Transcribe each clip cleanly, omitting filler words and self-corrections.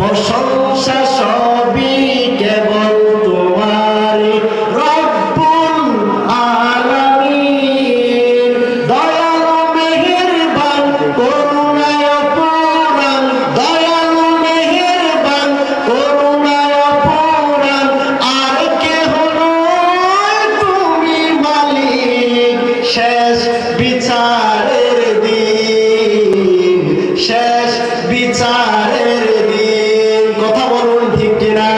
প্রশংসা সবই কেবল তোমারই রব্বুল আলামিন। দয়ালু মেহেরবান করুণায় অপরাণ, দয়ালু মেহেরবান করুণায় অপরাণ, আর কেহ নয় তুমি মালিক শেষ বিচারের দিন, শেষ বিচারের দিন। কথা বলুন ঠিক কিনা?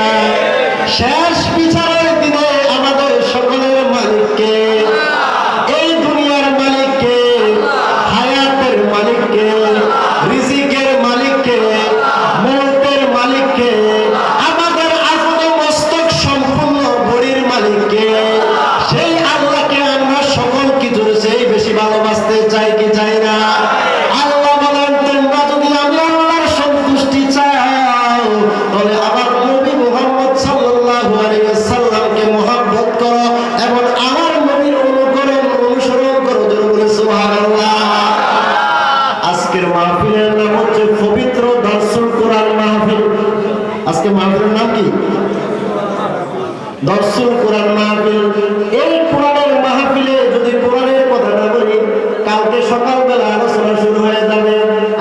শেষ বিচারের দিনে আমাদের সকলের মালিককে, এই দুনিয়ার মালিককে, হায়াতের মালিককে, রিজিকের মালিককে, মৌতের মালিককে, আমাদের আজকে মস্তক সম্পূর্ণ বডির মালিককে, সেই আল্লাহকে আমরা সকল কিছুর চেয়ে বেশি ভালোবাসতে চাই কি চাই না? আল্লাহ বলেন, তোমরা যদি আমি আল্লাহর সন্তুষ্টি চাও তাহলে আমার নবী মুহাম্মদ সাল্লাল্লাহু আলাইহি ওয়াসাল্লামকে মুহাব্বত করো এবং আমার নবীর অনুসরণ করো। জোরে বলে সুবহানাল্লাহ। আজকের মাহফিলের নাম হচ্ছে পবিত্র দর্শুল কোরআন মাহফিল। আজকে মাহফিলের নাম কি? দর্শুল কোরআন মাহফিল। এই কোরআনের মাহফিলে যদি কোরআনের কথাটা বলি, কালকে সকালবেলা আলোচনা শুরু হয়ে যাবে।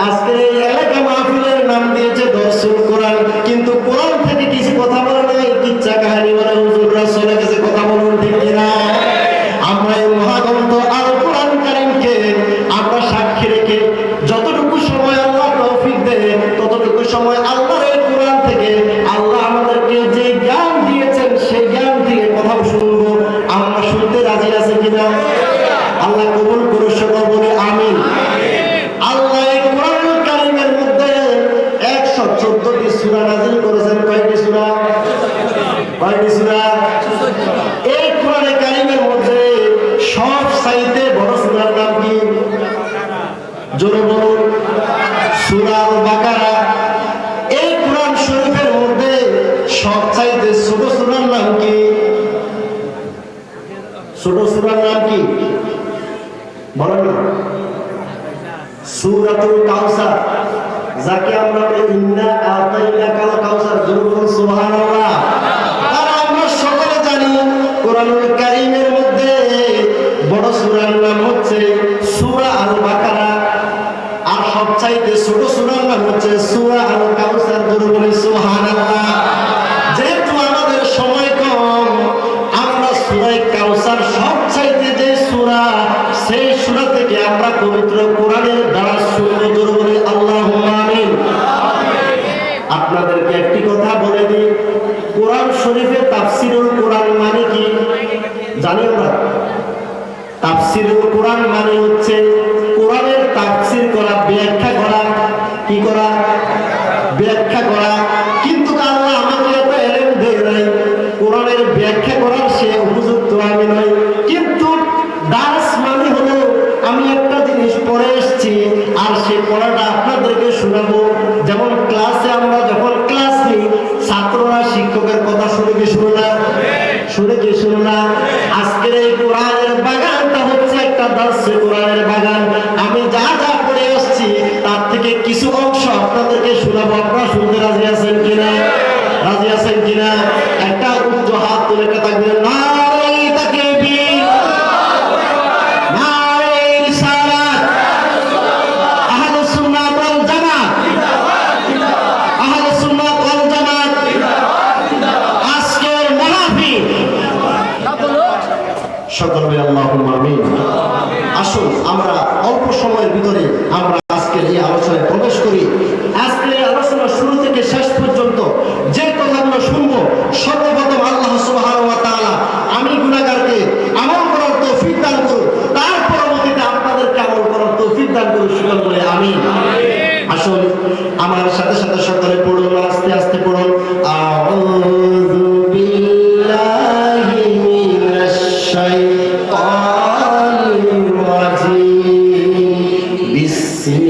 আজকে এই এলাকা মাহফিলের নাম দিয়েছে দর্শুল কোরআন, কিন্তু কোরআন থেকে কিছু কথা বলে নাই, কিচ্ছা কাহিনী বলে হুজুররা চলে গেছে। কথা বলুন ঠিক কিনা? আমরা এই মহাগ্রন্থ আল কোরআন কারীমকে আমরা সাক্ষী রেখে যতটুকু সময় আল্লাহ তৌফিক দেয় ততটুকু সময় আল্লাহর এই কোরআন থেকে আল্লাহ আমাদেরকে যে জ্ঞান দিয়েছেন সেই জ্ঞান থেকে কথা শুনবো। আমরা শুনতে রাজি আছে কিনা? আল্লাহ কবুল করুন, সকল বলে আমিন। আল্লাহ এই কোরআন কারীমের মধ্যে 114টি সূরা নাযিল করেছেন। কয়টি সূরা? কয়টি সূরা? এই কোরআন কারীমের মধ্যে সব চাইতে বড় সূরার নাম কি? জোরে বলুন। সূরা আল বাকারা। এই কোরআন শরীফের মধ্যে সব চাইতে ছোট সূরার নাম কি? ছোট সূরার নাম কি বলেন না? সূরাতুল কাউসার, যাকে আমরা ইন্না আতাইনাকাল কাউসার। জোরে বলুন সুবহানাল্লাহ। আর আমরা সকলে জানি কোরআনুল কারীমের মধ্যে বড় সূরার নাম হচ্ছে সূরা আল বাকারা, আর সবচাইতে ছোট সূরার নাম হচ্ছে সূরা আল কাউসার। জোরে বলুন সুবহানাল্লাহ। যেহেতু আমাদের সময় কম, আমরা সূরা কাউসার সবচাইতে যে সূরা, সেই সূরা থেকে আমরা পবিত্র কোরআনের দ্বারা শুনবো। জোরে বলি আল্লাহুম্মা আমিন। আপনাদেরকে একটি কথা বলে দিই, কোরআন শরীফে তাফসীরুল কোরআন মানে কি জানি আমরা? তাফসীরুল কোরআন মানে হচ্ছে কোরআনের তাফসীর করা, ব্যাখ্যা করা। কি করা? ব্যাখ্যা করা। কিন্তু আল্লাহ আমাকে এত ইলম দেয় নাই, কোরআনের ব্যাখ্যা করার সে উপযুক্ত আমি নই। কিন্তু দার্স মানে হলো আমি একটা জিনিস পড়ে এসেছি আর সেই পড়াটা আপনাদেরকে শোনাবো। যেমন ক্লাসে আমরা যখন ক্লাস নিই, ছাত্ররা শিক্ষকের কথা শুনে কি শুনে না? শুনে কি শুনে না? আজকের এই কোরআনের বাগানটা হচ্ছে একটা দার্সে কোরআনের বাগান। আমি যা যা পড়ে আসছি তার থেকে কিছু অংশ আপনাদেরকে শোনাবো। আপনারা শুনতে রাজি আছেন কিনা? রাজি আছেন কিনা? একটা উচ্চ হাত তুলে একটা থাকবে নারে তাকবীর, নারে রিসালাত, আহলুস সুন্নাত ওয়াল জামাত, আহলুস সুন্নাত ওয়াল জামাত। আজকের মাহফিল সকলে আল্লাহুম্মা আমিন। আসুন আমরা অল্প সময়ের ভিতরে আমরা আজকের এই আলোচনায় প্রবেশ করি। আজকের এই আলোচনা শুরু থেকে শেষ পর্যন্ত যে কথাগুলো শুনবো, সর্বপ্রথম আল্লাহ সুবহানাহু ওয়া তাআলা আমি গুনাহগারকে আমল করার তৌফিক দান করুন, তার পরবর্তীতে আপনাদেরকে আমল করার তৌফিক দান করুন। সকল বলে আমিন। আসুন আমার সাথে সাথে সকলে পড়ুন, আস্তে আস্তে পড়ুন। আউযু বিল্লাহি মিনাশ শাইতানির রাজিম। বিসমিল্লাহ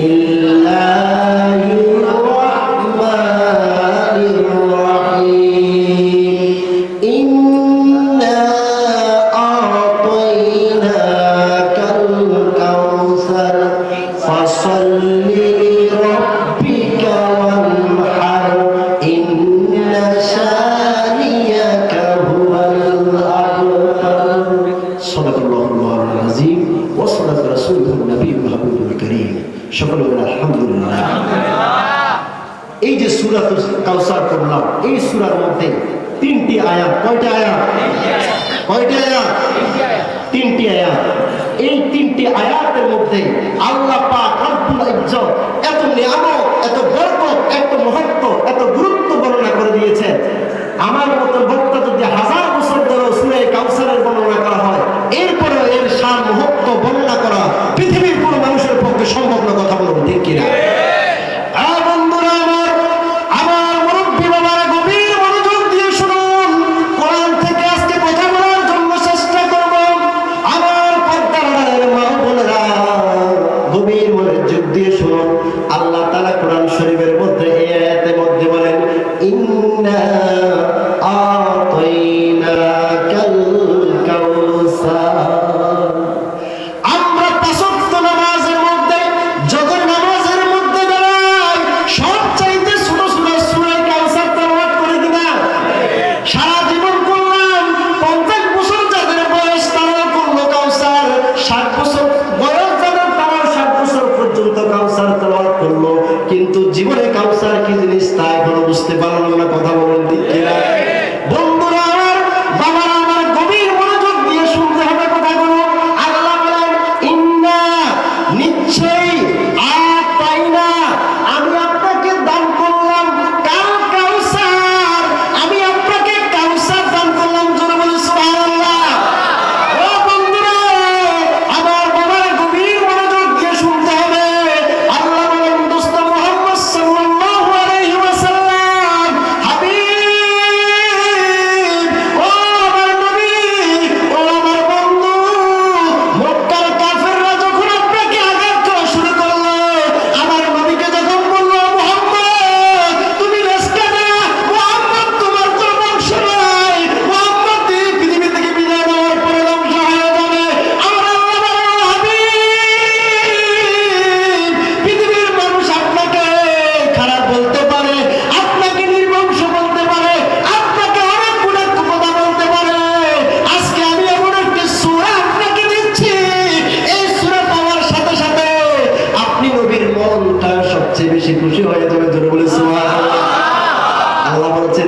সূরাতুল কাউসার পড়লাম, এই সূরার মধ্যে 3টি আয়াত। কয়টা আয়াত? কয়টা আয়াত? 3টি আয়াত। এই 3টি আয়াতের মধ্যে আল্লাহ পাক রব্বুল ইজ্জত এত নিয়ামত, এত বরকত, এত মহত্ব, এত গুরুত্ব বর্ণনা করে দিয়েছেন। আমার মতো বক্তা যদি 1000 বছর ধরে সূরা কাউসারের বর্ণনা করা হয়, এরপরে এর শান মহত্ব বর্ণনা করা পৃথিবীর কোনো মানুষের পক্ষে সম্ভব না। কথা বলুন ঠিক কিনা? বন্ধুরা আমার, আমার মুরব্বী বাবারা গভীর মনোযোগ দিয়ে শুনুন। কোরআন থেকে আজকে কথা বলার জন্য চেষ্টা করব। আমার পর্দার মা বোনেরা গভীর মনোযোগ দিয়ে শুনুন। আল্লাহ তাআলা কোরআন শরীফের মধ্যে এই আয়াতের মধ্যে বলেন, ইন্না আতাইনাকাল কাউসার। আমরা পাঁচ ওয়াক্ত নামাজের মধ্যে যত নামাজের মধ্যে দাঁড়াই, সবচাইতে ছোট ছোট সূরা কাউসার তেলাওয়াত করে কিনা? সারা জীবন করলাম। 50 বছর যাদের বয়স তারাও করলো কাউসার, 60 বছর বয়স যাদের তারাও 60 বছর পর্যন্ত কাউসার তেলাওয়াত করলো, কিন্তু জীবনে কাউসার কি জিনিস তা এখনো বুঝতে পারলো না। কথা বলেন ঠিক কিনা? বন্ধুরা আমার, বাবারা আমার, গভীর মনোযোগ দিয়ে শুনতে হবে কথাগুলো। আল্লাহ বলেন, ইন্না নিশ্চয়ই আতাইনা, আমি আপনাকে দান করলাম কাল কাউসার, আমি আপনাকে কাউসার দান করলাম। জোরে বলি সুবহানাল্লাহ। ও বন্ধুরা আমার, বাবারা গভীর মনোযোগ দিয়ে শুনতে হবে। আল্লাহ বলেন, দোস্ত মুহাম্মদ সাল্লাল্লাহু আলাইহি ওয়াসাল্লাম, হাবিব, ও আমার নবী, ও আমার বন্ধু, মক্কার কাফেররা যখন আপনাকে আঘাত করা শুরু করলো, আমার নবীকে যখন বললো, মুহাম্মদ তুমি রেস্কা না, মুহাম্মদ তোমার কোনো বংশ নাই, মুহাম্মদ এই পৃথিবী থেকে বিদায় নেওয়ার পরে ধ্বংস হয়ে যাবে। আমার আল্লাহ বলল, হাবিব, পৃথিবীর মানুষ আপনাকে খারাপ বলতে পারে, আপনাকে নির্বংশ বলতে পারে, আপনাকে অনেক গুণের কথা বলতে পারে। আজকে আমি এমন একটি সূরা আপনাকে দিচ্ছি, এই সূরা পাওয়ার সাথে সাথে আপনি নবীর মনটা সবচেয়ে বেশি খুশি হয়ে যাবে। জোরে বলে সুবহানাল্লাহ। আল্লাহ বলেছেন,